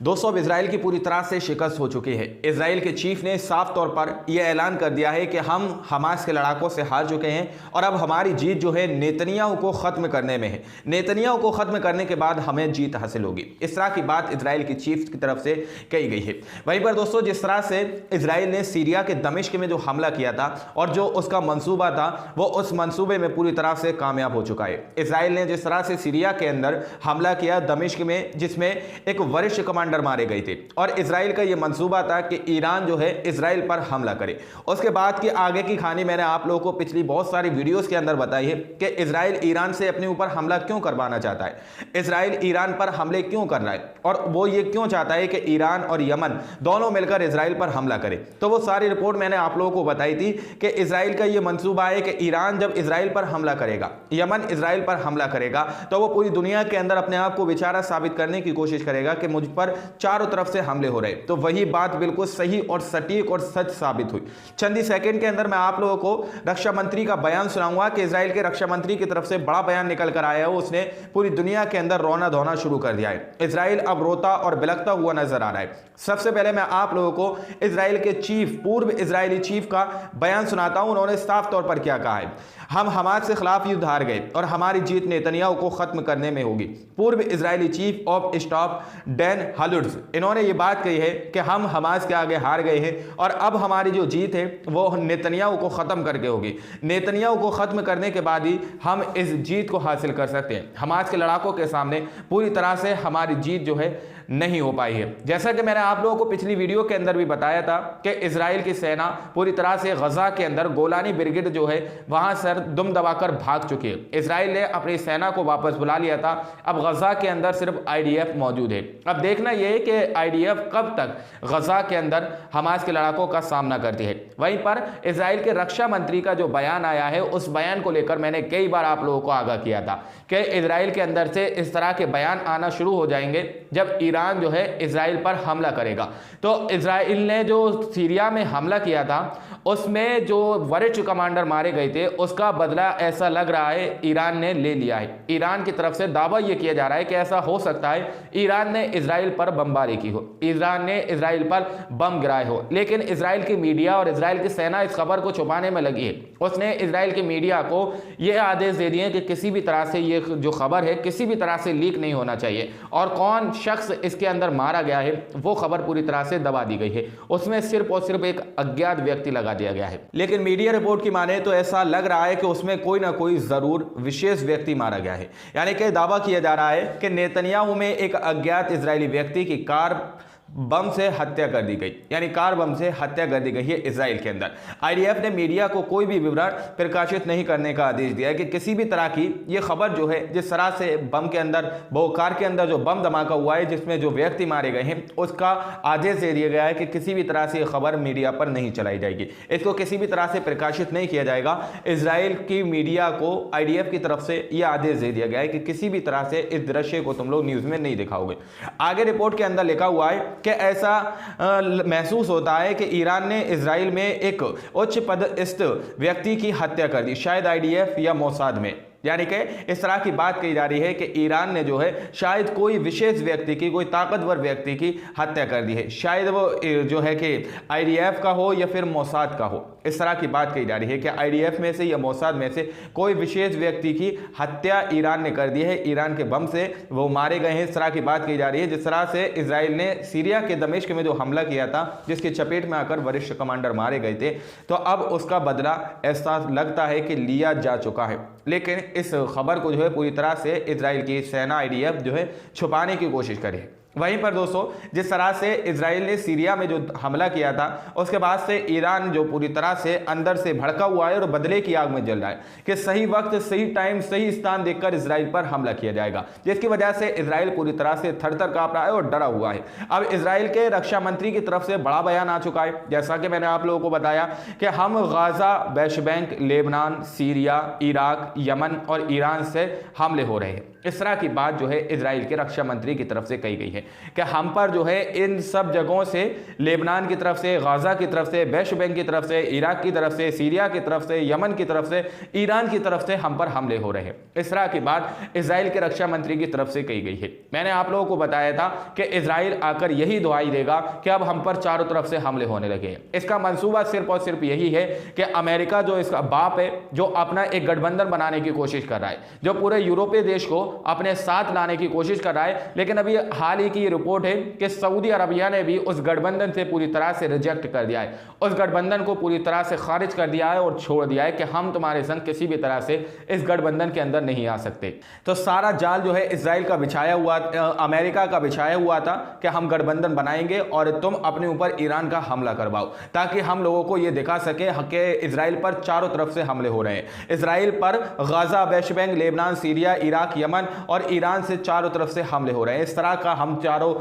दोस्तों अब इसराइल की पूरी तरह से शिकस्त हो चुकी है। इसराइल के चीफ ने साफ तौर पर यह ऐलान कर दिया है कि हम हमास के लड़ाकों से हार चुके हैं और अब हमारी जीत जो है नेतन्याहू को खत्म करने में है। नेतन्याहू को खत्म करने के बाद हमें जीत हासिल होगी, इस तरह की बात इसराइल की चीफ की तरफ से कही गई है। वहीं पर दोस्तों जिस तरह से इसराइल ने सीरिया के दमिश्क में जो हमला किया था और जो उसका मंसूबा था वो उस मंसूबे में पूरी तरह से कामयाब हो चुका है। इसराइल ने जिस तरह से सीरिया के अंदर हमला किया दमिश्क में, जिसमें एक वरिष्ठ कमांडर मारे गए थे और इसराइल का यह मंसूबा था कि ईरान जो है इसराइल पर हमला करे। उसके बाद की आगे की कहानी मैंने आप लोगों को पिछली बहुत सारी वीडियोस के अंदर बताई है कि इसराइल ईरान से अपने ऊपर हमला क्यों करवाना चाहता है, इसराइल ईरान पर हमले क्यों कर रहा है और वो ये क्यों चाहता है कि ईरान और यमन दोनों मिलकर इसराइल पर हमला करे। तो वो सारी रिपोर्ट मैंने आप लोगों को बताई थी कि इसराइल का यह मंसूबा है कि ईरान जब इसराइल पर हमला करेगा, यमन इसराइल पर हमला करेगा, तो वो पूरी दुनिया के अंदर अपने आप को बेचारा साबित करने की कोशिश करेगा कि मुझ पर चारों तरफ से हमले हो रहे। तो वही बात बिल्कुल सही और सटीक और सच साबित हुई। चंद ही सेकंड के अंदर मैं आप लोगों को रक्षा मंत्री का बयान सुनाऊंगा कि इसराइल के रक्षा मंत्री की तरफ से बड़ा बयान निकल कर आया है। उसने पूरी दुनिया के अंदर रोना धोना शुरू कर दिया है। इसराइल अब रोता और बिलखता हुआ नजर आ रहा है। सबसे पहले मैं आप लोगों को इसराइल के चीफ, पूर्व इजरायली चीफ का बयान सुनाता हूं। उन्होंने साफ तौर पर क्या कहा है। हम हमास के खिलाफ युद्ध हार गए और हमारी जीत नेतन्याहू को खत्म करने में होगी। पूर्व इजरायली chief of staff Dan Halutz, इन्होंने ये बात कही है कि हम हमास के आगे हार गए हैं और अब हमारी जो जीत है वो नेतन्याहू को खत्म करके होगी। नेतन्याहू को खत्म करने के बाद ही हम इस जीत को हासिल कर सकते हैं। हमास के लड़ाकों के सामने पूरी तरह से हमारी जीत जो है नहीं हो पाई है। जैसा कि मैंने आप लोगों को पिछली वीडियो के अंदर भी बताया था कि इसराइल की सेना पूरी तरह से गजा के अंदर गोलानी ब्रिगेड जो है वहां सर दुम दबाकर भाग चुकी है। इसराइल ने अपनी सेना को वापस बुला लिया था। अब गजा के अंदर सिर्फ आईडीएफ मौजूद है। अब देखना यह है कि आईडीएफ कब तक गजा के अंदर हमास के लड़ाकों का सामना करती है। वहीं पर इसराइल के रक्षा मंत्री का जो बयान आया है उस बयान को लेकर मैंने कई बार आप लोगों को आगाह किया था कि इसराइल के अंदर से इस तरह के बयान आना शुरू हो जाएंगे जब ईरान जो है इसराइल पर हमला करेगा। तो इसराइल ने जो सीरिया में हमला किया था उसमें जो वरिष्ठ कमांडर मारे गए थे उसका बदला ऐसा लग रहा है ईरान ने ले लिया है। ईरान की तरफ से दावा यह किया जा रहा है कि ऐसा हो सकता है ईरान ने इसराइल पर बमबारी की हो, ईरान ने इसराइल पर बम गिराए हो। लेकिन इसराइल की मीडिया और इसराइल की सेना इस खबर को छुपाने में लगी है। उसने इसराइल की मीडिया को यह आदेश दे दिए कि किसी भी तरह से ये जो खबर है किसी भी तरह से लीक नहीं होना चाहिए और कौन शख्स इसके अंदर मारा गया है वो खबर पूरी तरह से दबा दी गई है। उसमें सिर्फ और सिर्फ एक अज्ञात व्यक्ति लगा दिया गया है। लेकिन मीडिया रिपोर्ट की माने तो ऐसा लग रहा है कि उसमें कोई ना कोई जरूर विशेष व्यक्ति मारा गया है। यानी कि दावा किया जा रहा है कि नेतन्याहू में एक अज्ञात इजरायली व्यक्ति की कार बम से हत्या कर दी गई, यानी कार बम से हत्या कर दी गई है इसराइल के अंदर। आईडीएफ ने मीडिया को कोई भी विवरण प्रकाशित नहीं करने का आदेश दिया है कि किसी भी तरह की ये खबर जो है जिस तरह से बम के अंदर, वो कार के अंदर जो बम धमाका हुआ है जिसमें जो व्यक्ति मारे गए हैं उसका आदेश दे दिया गया है कि किसी भी तरह से ये खबर मीडिया पर नहीं चलाई जाएगी, इसको किसी भी तरह से प्रकाशित नहीं किया जाएगा। इसराइल की मीडिया को आईडीएफ की तरफ से यह आदेश दे दिया गया है कि किसी भी तरह से इस दृश्य को तुम लोग न्यूज में नहीं दिखाओगे। आगे रिपोर्ट के अंदर लिखा हुआ है कि ऐसा महसूस होता है कि ईरान ने इजराइल में एक उच्च पदस्थ व्यक्ति की हत्या कर दी, शायद आईडीएफ या मोसाद में। यानी कि इस तरह की बात कही जा रही है कि ईरान ने जो है शायद कोई विशेष व्यक्ति की, कोई ताकतवर व्यक्ति की हत्या कर दी है। शायद वो जो है कि आईडीएफ का हो या फिर मोसाद का हो। इस तरह की बात कही जा रही है कि आईडीएफ में से या मोसाद में से कोई विशेष व्यक्ति की हत्या ईरान ने कर दी है, ईरान के बम से वो मारे गए हैं। इस तरह की बात कही जा रही है। जिस तरह से इसराइल ने सीरिया के दमिश्क में जो हमला किया था जिसकी चपेट में आकर वरिष्ठ कमांडर मारे गए थे, तो अब उसका बदला ऐसा लगता है कि लिया जा चुका है। लेकिन इस खबर को जो है पूरी तरह से इजराइल की सेना आईडीएफ जो है छुपाने की कोशिश करे। वहीं पर दोस्तों जिस तरह से इजराइल ने सीरिया में जो हमला किया था उसके बाद से ईरान जो पूरी तरह से अंदर से भड़का हुआ है और बदले की आग में जल रहा है कि सही वक्त, सही टाइम, सही स्थान देखकर इजराइल पर हमला किया जाएगा, जिसकी वजह से इजराइल पूरी तरह से थर-थर कांप रहा है और डरा हुआ है। अब इजराइल के रक्षा मंत्री की तरफ से बड़ा बयान आ चुका है। जैसा कि मैंने आप लोगों को बताया कि हम Gaza, West Bank, Lebanon, Syria, Iraq, Yemen और ईरान से हमले हो रहे हैं। इस तरह की बात जो है इजराइल के रक्षा मंत्री की तरफ से कही गई है कि हम पर जो है इन सब जगहों से, लेबनान की तरफ से, गाजा की तरफ से, वेस्ट बैंक की तरफ से, इराक की तरफ से, सीरिया की तरफ से, यमन की तरफ से, ईरान की तरफ से हम पर हमले हो रहे हैं। इस तरह की बात इजराइल के रक्षा मंत्री की तरफ से कही गई है। मैंने आप लोगों को बताया था कि इजराइल आकर यही दुहाई देगा कि अब हम पर चारों तरफ से हमले होने लगे हैं। इसका मंसूबा सिर्फ और सिर्फ यही है कि अमेरिका जो इसका बाप है, जो अपना एक गठबंधन बनाने की कोशिश कर रहा है, जो पूरे यूरोपीय देश को अपने साथ लाने की कोशिश कर रहा है, लेकिन अभी हाल ही की रिपोर्ट है कि सऊदी अरबिया ने भी उस गठबंधन से पूरी तरह से रिजेक्ट कर दिया है, उस गठबंधन को पूरी तरह से खारिज कर दिया है और छोड़ दिया है कि हम तुम्हारे संग किसी भी तरह से इस गठबंधन के अंदर नहीं आ सकते। तो सारा जाल जो है इजराइल का बिछाया हुआ, अमेरिका का बिछाया हुआ था कि हम गठबंधन बनाएंगे और तुम अपने ऊपर ईरान का हमला करवाओ, ताकि हम लोगों को यह दिखा सके कि इजराइल पर चारों तरफ से हमले हो रहे हैं। इजराइल पर Gaza, West Bank, Lebanon, Syria, Iraq, Yemen और ईरान से चारों तरफ से हमले हो रहे हैं। इस तरह का हम चारों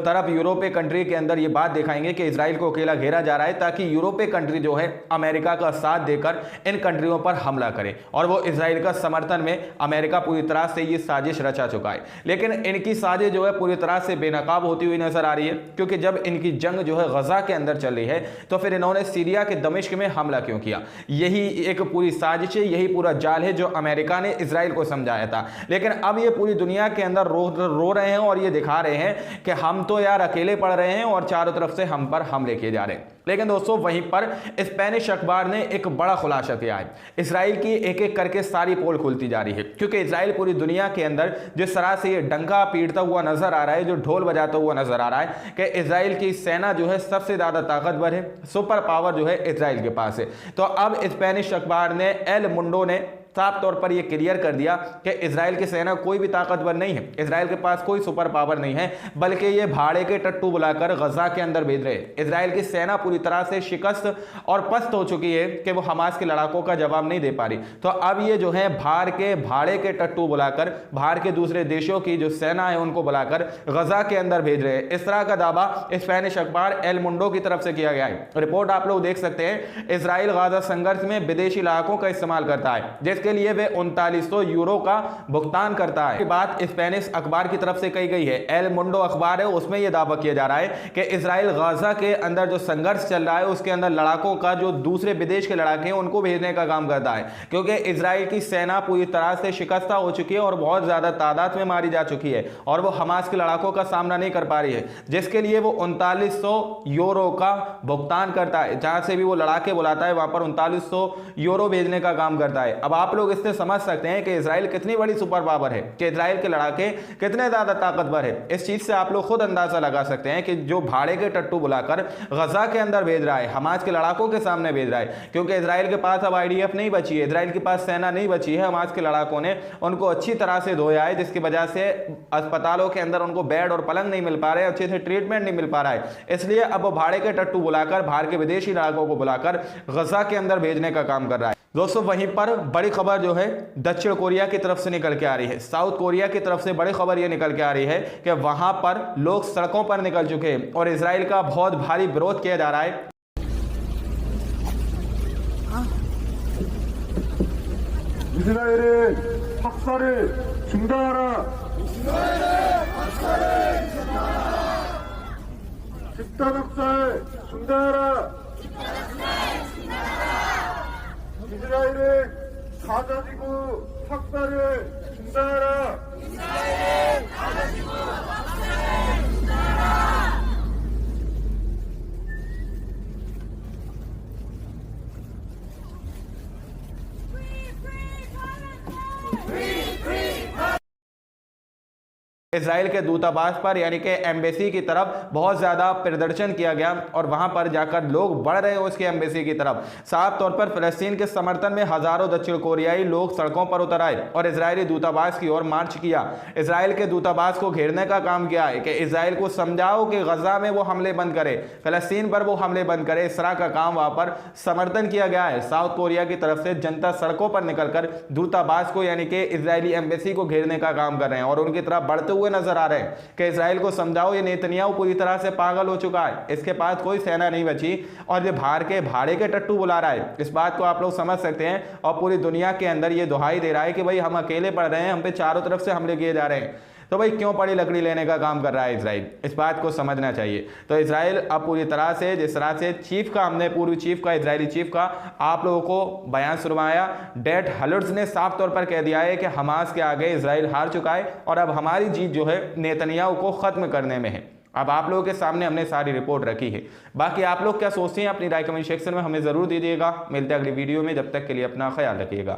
तरफ यूरोपीय कंट्री के अंदर ये बात दिखाएंगे कि इजराइल को अकेला घेरा जा रहा है, ताकि यूरोपीय कंट्री जो है अमेरिका का साथ देकर इन कंट्रियों पर हमला करे। और वो इजराइल का समर्थन में अमेरिका पूरी तरह से ये साजिश रचा चुका है, लेकिन इनकी साजिश जो है पूरी तरह से बेनकाब होती हुई नजर आ रही है, क्योंकि जब इनकी जंग जो है गजा के अंदर चल रही है तो फिर इन्होंने सीरिया के दमिश्क में हमला क्यों किया? यही एक पूरी साजिश है, यही पूरा जाल है जो अमेरिका ने इजराइल को समझाया था। लेकिन अब ये पूरी दुनिया के अंदर रो रहे हैं और ये दिखा रहे हैं कि हम तो यार अकेले पड़ रहे हैं और चारों तरफ से हम पर हमले किए जा रहे हैं। लेकिन दोस्तों वहीं पर स्पेनिश अखबार ने एक बड़ा खुलासा किया है। इजराइल की एक एक करके सारी पोल खुलती जा रही है, क्योंकि इजराइल पूरी दुनिया के अंदर जिस तरह से ये डंका पीटता हुआ नजर आ रहा है, जो ढोल बजाता हुआ नजर आ रहा है कि इजराइल की सेना जो है सबसे ज्यादा ताकतवर है, सुपर पावर जो है इजराइल के पास है। तो अब स्पेनिश अखबार ने, एल मुंडो ने साफ तौर पर यह क्लियर कर दिया कि इजराइल की सेना कोई भी ताकतवर नहीं है, इजराइल के पास कोई सुपर पावर नहीं है, बल्कि ये भाड़े के टट्टू बुलाकर गजा के अंदर भेज रहे हैं। इजराइल की सेना पूरी तरह से शिकस्त और पस्त हो चुकी है कि वो हमास के लड़ाकों का जवाब नहीं दे पा रही। तो अब ये जो है भाड़े के टट्टू बुलाकर, बाहर के दूसरे देशों की जो सेना है उनको बुलाकर गजा के अंदर भेज रहे हैं। इस तरह का दावा स्पेनिश अखबार एल मुंडो की तरफ से किया गया है। रिपोर्ट आप लोग देख सकते हैं। इजराइल गाजा संघर्ष में विदेशी लड़ाकों का इस्तेमाल करता है, जिसके लिए वे 3900 यूरो का भुगतान करता है। बात स्पेनिश अखबार की तरफ से कही गई है। एल मुंडो अखबार है, उसमें यह दावा किया जा रहा है कि इजराइल गाजा के अंदर जो संघर्ष चल रहा है उसके अंदर लड़ाकों का, जो दूसरे विदेश के लड़ाके हैं उनको भेजने का काम करता है, क्योंकि इजराइल की सेना पूरी तरह से शिकस्ता हो चुकी है और बहुत ज्यादा तादाद में मारी जा चुकी है और वो हमास के लड़ाकों का सामना नहीं कर पा रही है, जिसके लिए वो 3900 यूरो का भुगतान करता है। जहां से भी वो लड़ाके बुलाता है वहां पर 3900 यूरो भेजने का काम करता है। अब आप लोग इससे समझ सकते हैं कि इजराइल कितनी बड़ी सुपर पावर है, कि इजराइल के लड़ाके कितने ज्यादा ताकतवर है। इस चीज से आप लोग खुद अंदाजा लगा सकते हैं कि जो भाड़े के टट्टू बुलाकर गजा के अंदर भेज रहा है, हमास के लड़ाकों के सामने भेज रहा है, क्योंकि इजराइल के पास अब आईडीएफ नहीं बची है, इजराइल के पास सेना नहीं बची है। हमास के लड़ाकों ने उनको अच्छी तरह से धोया है, जिसकी वजह से अस्पतालों के अंदर उनको बेड और पलंग नहीं मिल पा रहे, अच्छे से ट्रीटमेंट नहीं मिल पा रहा है। इसलिए अब वो भाड़े के टट्टू बुलाकर, बाहर के विदेशी लड़ाकों को बुलाकर गजा के अंदर भेजने का काम कर रहा है। दोस्तों वहीं पर बड़ी खबर जो है दक्षिण कोरिया की तरफ से निकल के आ रही है। साउथ कोरिया की तरफ से बड़ी खबर यह निकल के आ रही है कि वहां पर लोग सड़कों पर निकल चुके हैं और इजराइल का बहुत भारी विरोध किया जा रहा है। 이스라엘의 학살을 중단하라. 집단 학살 중단하라. 이스라엘의 가자지구 학살을 중단하라. इजराइल के दूतावास पर यानी कि एम्बेसी की तरफ बहुत ज्यादा प्रदर्शन किया गया और वहां पर जाकर लोग बढ़ रहे हैं उसके एम्बेसी की तरफ। साफ तौर पर फिलिस्तीन के समर्थन में हजारों दक्षिण कोरियाई लोग सड़कों पर उतर आए और इजरायली दूतावास की ओर मार्च किया। इजराइल के दूतावास को घेरने का काम किया है कि इजराइल को समझाओ कि गजा में वो हमले बंद करे, फिलिस्तीन पर वो हमले बंद करे। इस तरह का काम वहां पर समर्थन किया गया है। साउथ कोरिया की तरफ से जनता सड़कों पर निकलकर दूतावास को यानी कि इजरायली एम्बेसी को घेरने का काम कर रहे हैं और उनकी तरफ बढ़ते हुए हुए नजर आ रहे हैं कि इसराइल को समझाओ, ये नेतन्याहू पूरी तरह से पागल हो चुका है, इसके पास कोई सेना नहीं बची और ये बाहर के भाड़े के टट्टू बुला रहा है। इस बात को आप लोग समझ सकते हैं और पूरी दुनिया के अंदर ये दुहाई दे रहा है कि भाई हम अकेले पड़ रहे हैं, हम पे चारों तरफ से हमले किए जा रहे हैं, तो भाई क्यों पड़ी लकड़ी लेने का काम कर रहा है इसराइल। इस बात को समझना चाहिए। तो इसराइल अब पूरी तरह से, जिस तरह से चीफ का, हमने पूर्वी चीफ का, इजरायली चीफ का आप लोगों को बयान सुनवाया, डेट हलर्ट्स ने साफ तौर पर कह दिया है कि हमास के आगे इसराइल हार चुका है और अब हमारी जीत जो है नेतन्याहू को खत्म करने में है। अब आप लोगों के सामने हमने सारी रिपोर्ट रखी है। बाकी आप लोग क्या सोचते हैं, अपनी राय कमेंट सेक्शन में हमें जरूर दीजिएगा। मिलते हैं अगली वीडियो में, जब तक के लिए अपना ख्याल रखिएगा।